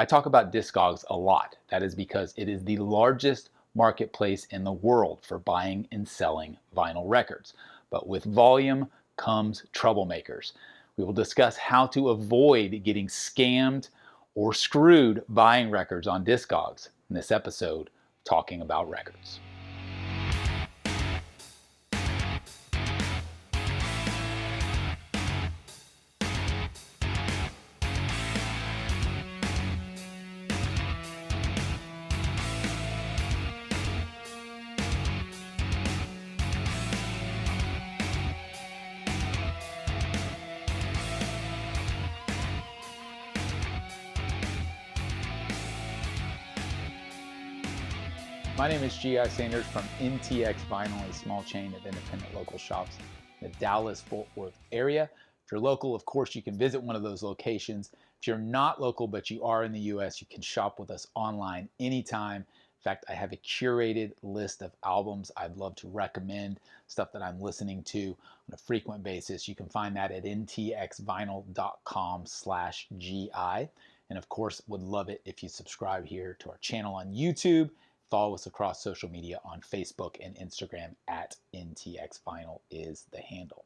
I talk about Discogs a lot. That is because it is the largest marketplace in the world for buying and selling vinyl records. But with volume comes troublemakers. We will discuss how to avoid getting scammed or screwed buying records on Discogs in this episode, Talking About Records. My name is G.I. Sanders from NTX Vinyl, a small chain of independent local shops in the Dallas-Fort Worth area. If you're local, of course, you can visit one of those locations. If you're not local, but you are in the U.S., you can shop with us online anytime. In fact, I have a curated list of albums I'd love to recommend, stuff that I'm listening to on a frequent basis. You can find that at ntxvinyl.com/GI. And of course, would love it if you subscribe here to our channel on YouTube. Follow us across social media on Facebook and Instagram at NTX Vinyl is the handle.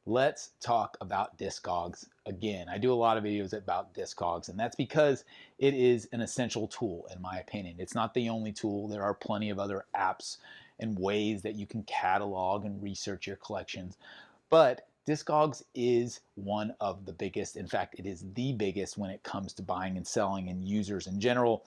Let's talk about Discogs again. I do a lot of videos about Discogs, and that's because it is an essential tool, in my opinion. It's not the only tool. There are plenty of other apps and ways that you can catalog and research your collections. But Discogs is one of the biggest. In fact, it is the biggest when it comes to buying and selling and users in general.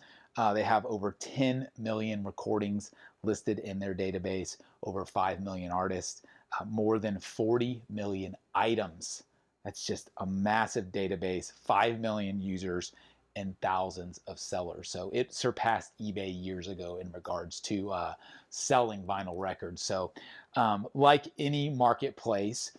They have over 10 million recordings listed in their database, over 5 million artists, more than 40 million items. That's just a massive database, 5 million users, and thousands of sellers. So it surpassed eBay years ago in regards to selling vinyl records. So like any marketplace,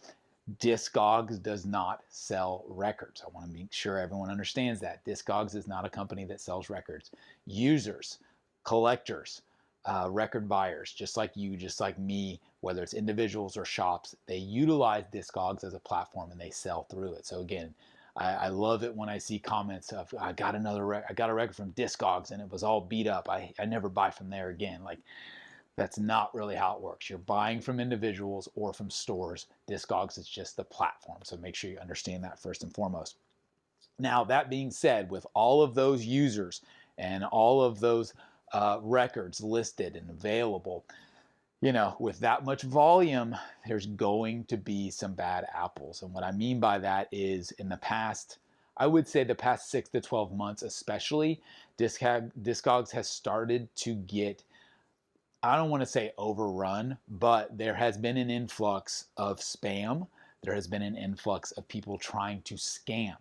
Discogs does not sell records. I want to make sure everyone understands that. Discogs is not a company that sells records. Users, collectors, record buyers, just like you, just like me, whether it's individuals or shops, they utilize Discogs as a platform and they sell through it. So again, I love it when I see comments of, I got a record from Discogs and it was all beat up. I never buy from there again. Like, that's not really how it works. You're buying from individuals or from stores. Discogs is just the platform. So make sure you understand that first and foremost. Now, that being said, with all of those users and all of those records listed and available, you know, with that much volume, there's going to be some bad apples. And what I mean by that is in the past, I would say the past 6 to 12 months especially, Discogs has started to get, I don't want to say overrun, but there has been an influx of spam. There has been an influx of people trying to scam.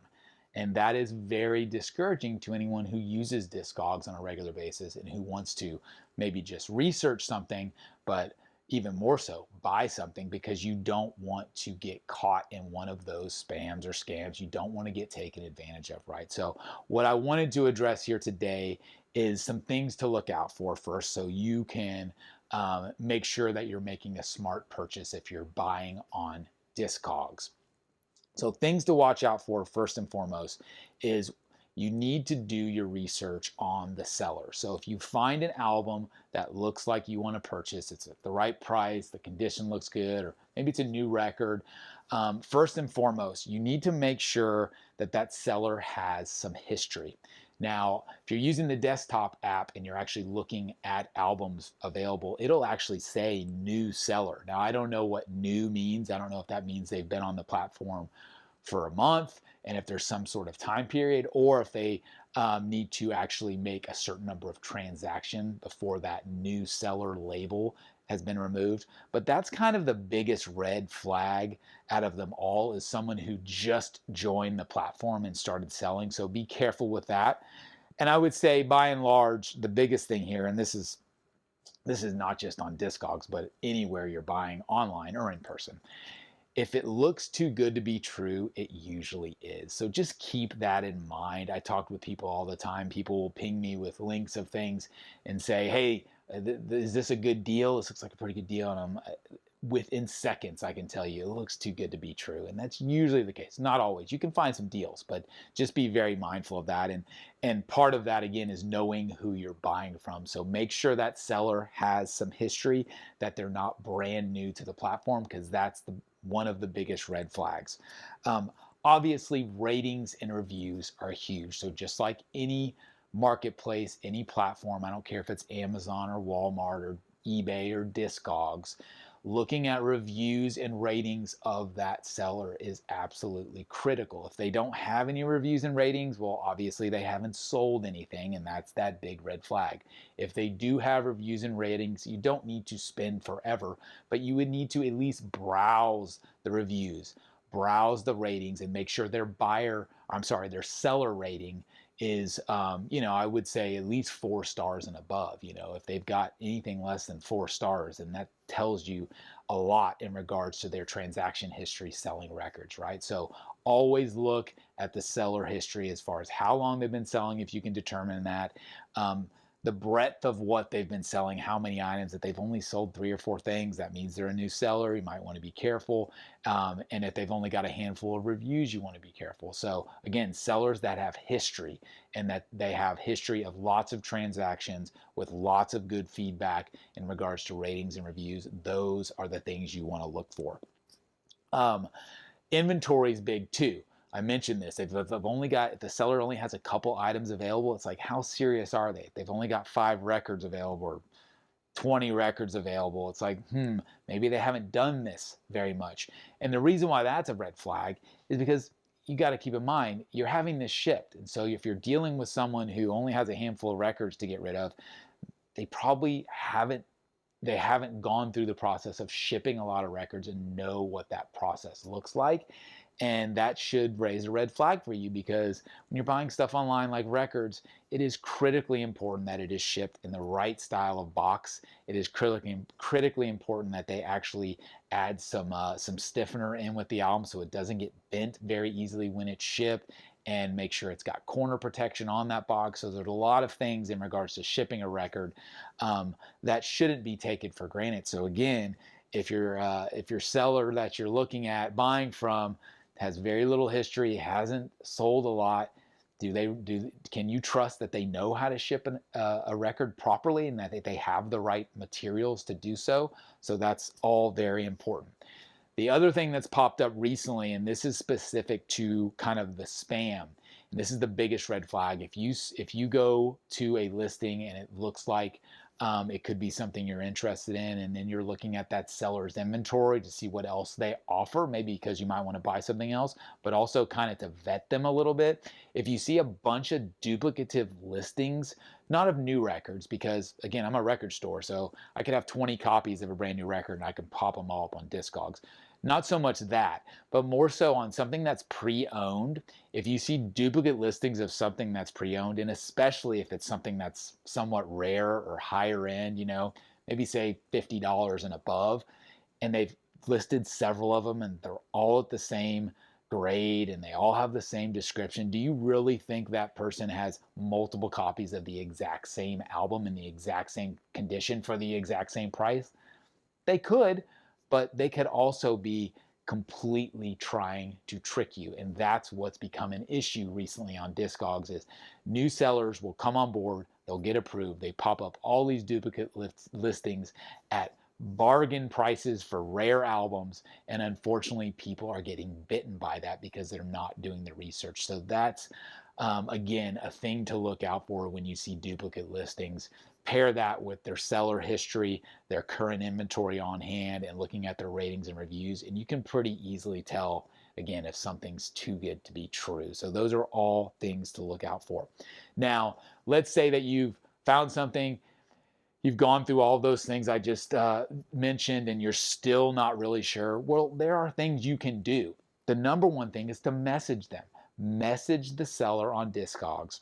And that is very discouraging to anyone who uses Discogs on a regular basis and who wants to maybe just research something, but even more so, buy something, because you don't want to get caught in one of those spams or scams. You don't want to get taken advantage of, right? So what I wanted to address here today is some things to look out for first, so you can make sure that you're making a smart purchase if you're buying on Discogs. So things to watch out for first and foremost is you need to do your research on the seller. So if you find an album that looks like you want to purchase, it's at the right price, the condition looks good, or maybe it's a new record, first and foremost, you need to make sure that that seller has some history. Now, if you're using the desktop app and you're actually looking at albums available, it'll actually say new seller. Now, I don't know what new means. I don't know if that means they've been on the platform for a month and if there's some sort of time period, or if they need to actually make a certain number of transactions before that new seller label has been removed. But that's kind of the biggest red flag out of them all, is someone who just joined the platform and started selling. So be careful with that. And I would say, by and large, the biggest thing here, and this is not just on Discogs, but anywhere you're buying online or in person, if it looks too good to be true, it usually is. So just keep that in mind. I talk with people all the time. People will ping me with links of things and say, hey, is this a good deal? This looks like a pretty good deal. And within seconds, I can tell you it looks too good to be true. And that's usually the case. Not always. You can find some deals, but just be very mindful of that. And part of that, again, is knowing who you're buying from. So make sure that seller has some history, that they're not brand new to the platform, because that's one of the biggest red flags. Obviously, ratings and reviews are huge. So just like any marketplace, any platform, I don't care if it's Amazon or Walmart or eBay or Discogs, looking at reviews and ratings of that seller is absolutely critical. If they don't have any reviews and ratings, well, obviously they haven't sold anything, and that's that big red flag. If they do have reviews and ratings, you don't need to spend forever, but you would need to at least browse the reviews, browse the ratings, and make sure their seller rating is, I would say at least 4 stars and above. If they've got anything less than 4 stars, and that tells you a lot in regards to their transaction history selling records, right? So always look at the seller history as far as how long they've been selling, if you can determine that. The breadth of what they've been selling, how many items. That they've only sold 3 or 4 things, that means they're a new seller. You might want to be careful. And if they've only got a handful of reviews, you want to be careful. So again, sellers that have history, and that they have history of lots of transactions with lots of good feedback in regards to ratings and reviews, those are the things you want to look for. Inventory is big too. I mentioned this. If the seller only has a couple items available, it's like, how serious are they? If they've only got 5 records available or 20 records available, it's like, maybe they haven't done this very much. And the reason why that's a red flag is because you got to keep in mind, you're having this shipped. And so if you're dealing with someone who only has a handful of records to get rid of, they probably haven't gone through the process of shipping a lot of records and know what that process looks like. And that should raise a red flag for you, because when you're buying stuff online like records, it is critically important that it is shipped in the right style of box. It is critically important that they actually add some stiffener in with the album so it doesn't get bent very easily when it's shipped, and make sure it's got corner protection on that box. So there's a lot of things in regards to shipping a record that shouldn't be taken for granted. So again, if your seller that you're looking at buying from has very little history, hasn't sold a lot, can you trust that they know how to ship a record properly, and that they have the right materials to do so? So that's all very important. The other thing that's popped up recently, and this is specific to kind of the spam, and this is the biggest red flag. If you go to a listing and it looks like it could be something you're interested in, and then you're looking at that seller's inventory to see what else they offer, maybe because you might want to buy something else, but also kind of to vet them a little bit. If you see a bunch of duplicative listings, not of new records, because again, I'm a record store, so I could have 20 copies of a brand new record and I can pop them all up on Discogs. Not so much that, but more so on something that's pre-owned. If you see duplicate listings of something that's pre-owned, and especially if it's something that's somewhat rare or higher end, maybe say $50 and above, and they've listed several of them and they're all at the same grade and they all have the same description, do you really think that person has multiple copies of the exact same album in the exact same condition for the exact same price? They could, but they could also be completely trying to trick you. And that's what's become an issue recently on Discogs, is new sellers will come on board, they'll get approved, they pop up all these duplicate listings at bargain prices for rare albums, and unfortunately people are getting bitten by that because they're not doing the research. So that's again a thing to look out for when you see duplicate listings. Pair that with their seller history, their current inventory on hand, and looking at their ratings and reviews, and you can pretty easily tell, again, if something's too good to be true. So those are all things to look out for. Now, let's say that you've found something, you've gone through all of those things I just mentioned, and you're still not really sure. Well, there are things you can do. The number one thing is to message them. Message the seller on Discogs.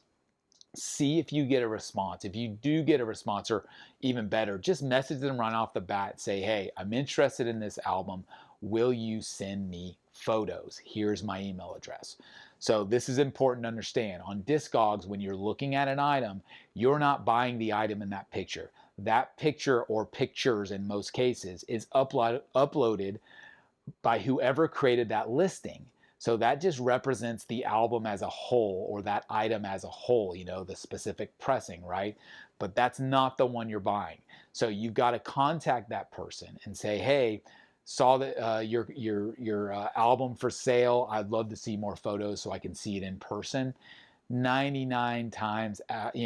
See if you get a response. If you do get a response, or even better, just message them right off the bat. Say, hey, I'm interested in this album. Will you send me photos? Here's my email address. So this is important to understand. On Discogs, when you're looking at an item, you're not buying the item in that picture. that picture or pictures in most cases is uploaded by whoever created that listing. So that just represents the album as a whole, or that item as a whole, the specific pressing, right? But that's not the one you're buying. So you've got to contact that person and say, hey, saw that your album for sale. I'd love to see more photos so I can see it in person. 99 times out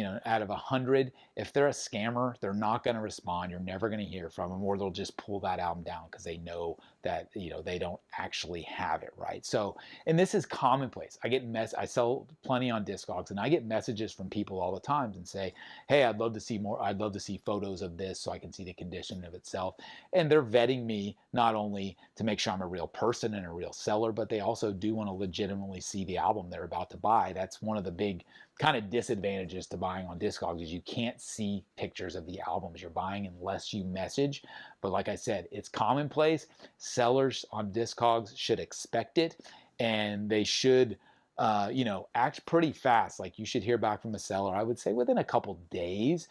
of 100, if they're a scammer, they're not going to respond. You're never going to hear from them, or they'll just pull that album down because they know that they don't actually have it, right? So, and this is commonplace. I sell plenty on Discogs, and I get messages from people all the time and say, hey, I'd love to see more. I'd love to see photos of this so I can see the condition of itself. And they're vetting me not only to make sure I'm a real person and a real seller, but they also do want to legitimately see the album they're about to buy. That's one of the big kind of disadvantages to buying on Discogs, is you can't see pictures of the albums you're buying unless you message. But like I said, it's commonplace. Sellers on Discogs should expect it, and they should act pretty fast. Like, you should hear back from the seller, I would say within a couple days,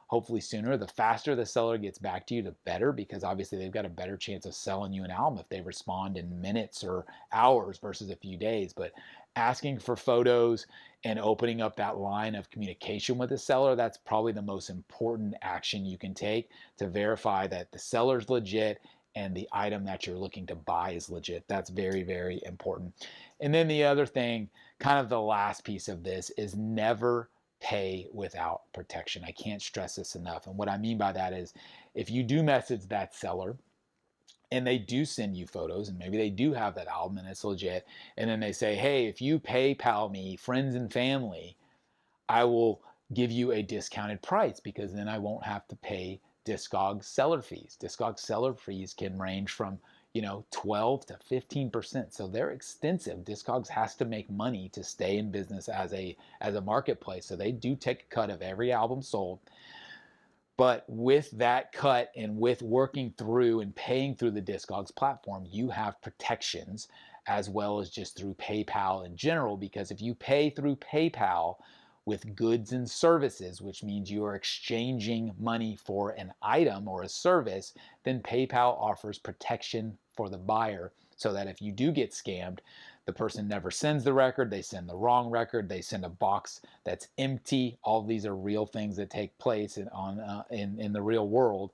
hopefully sooner. The faster the seller gets back to you, the better, because obviously they've got a better chance of selling you an album if they respond in minutes or hours versus a few days. But asking for photos and opening up that line of communication with the seller, that's probably the most important action you can take to verify that the seller's legit and the item that you're looking to buy is legit. That's very, very important. And then the other thing, kind of the last piece of this, is never pay without protection. I can't stress this enough. And what I mean by that is, if you do message that seller and they do send you photos, and maybe they do have that album and it's legit, and then they say, hey, if you PayPal me friends and family, I will give you a discounted price, because then I won't have to pay Discogs seller fees. Discogs seller fees can range from 12 to 15%. So they're extensive. Discogs has to make money to stay in business as a marketplace. So they do take a cut of every album sold. But with that cut, and with working through and paying through the Discogs platform, you have protections, as well as just through PayPal in general. Because if you pay through PayPal with goods and services, which means you are exchanging money for an item or a service, then PayPal offers protection for the buyer, so that if you do get scammed, the person never sends the record, they send the wrong record, they send a box that's empty. All of these are real things that take place in the real world.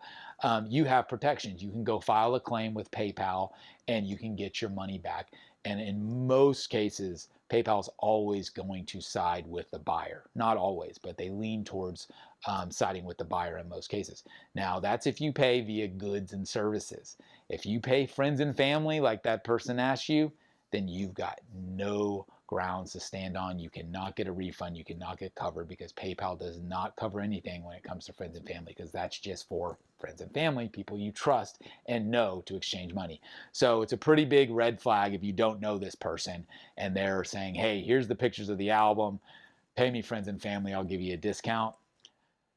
You have protections. You can go file a claim with PayPal and you can get your money back. And in most cases, PayPal is always going to side with the buyer. Not always, but they lean towards siding with the buyer in most cases. Now, that's if you pay via goods and services. If you pay friends and family like that person asked you, then you've got no grounds to stand on. You cannot get a refund. You cannot get covered, because PayPal does not cover anything when it comes to friends and family, because that's just for friends and family, people you trust and know to exchange money. So it's a pretty big red flag if you don't know this person and they're saying, hey, here's the pictures of the album, pay me friends and family, I'll give you a discount.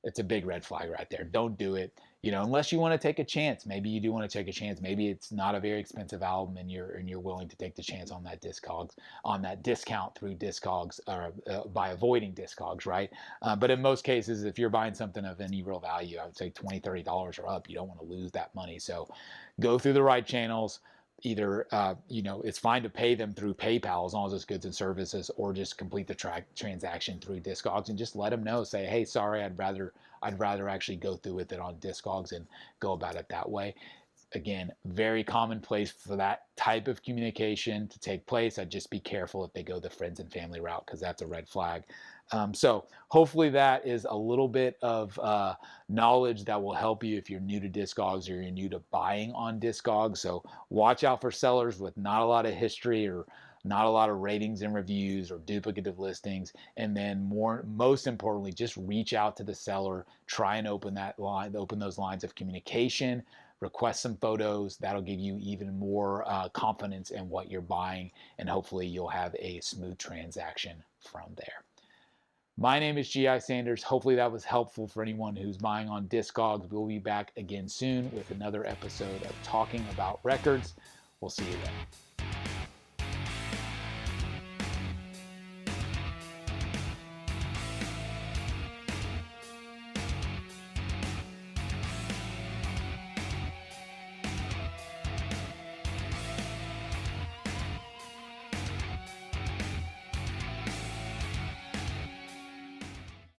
It's a big red flag right there. Don't do it. Unless you want to take a chance. Maybe you do want to take a chance. Maybe it's not a very expensive album, and you're willing to take the chance on that discount through Discogs, or by avoiding Discogs, right? But in most cases, if you're buying something of any real value, I would say $20, $30 or up, you don't want to lose that money. So go through the right channels. Either it's fine to pay them through PayPal as long as it's goods and services, or just complete the transaction through Discogs and just let them know. Say, hey, sorry, I'd rather actually go through with it on Discogs and go about it that way. Again, very commonplace for that type of communication to take place. I'd just be careful if they go the friends and family route, because that's a red flag. So hopefully that is a little bit of knowledge that will help you if you're new to Discogs or you're new to buying on Discogs. So watch out for sellers with not a lot of history, or not a lot of ratings and reviews, or duplicative listings. And then most importantly, just reach out to the seller, try and open those lines of communication, request some photos. That'll give you even more confidence in what you're buying, and hopefully you'll have a smooth transaction from there. My name is G.I. Sanders. Hopefully that was helpful for anyone who's buying on Discogs. We'll be back again soon with another episode of Talking About Records. We'll see you then.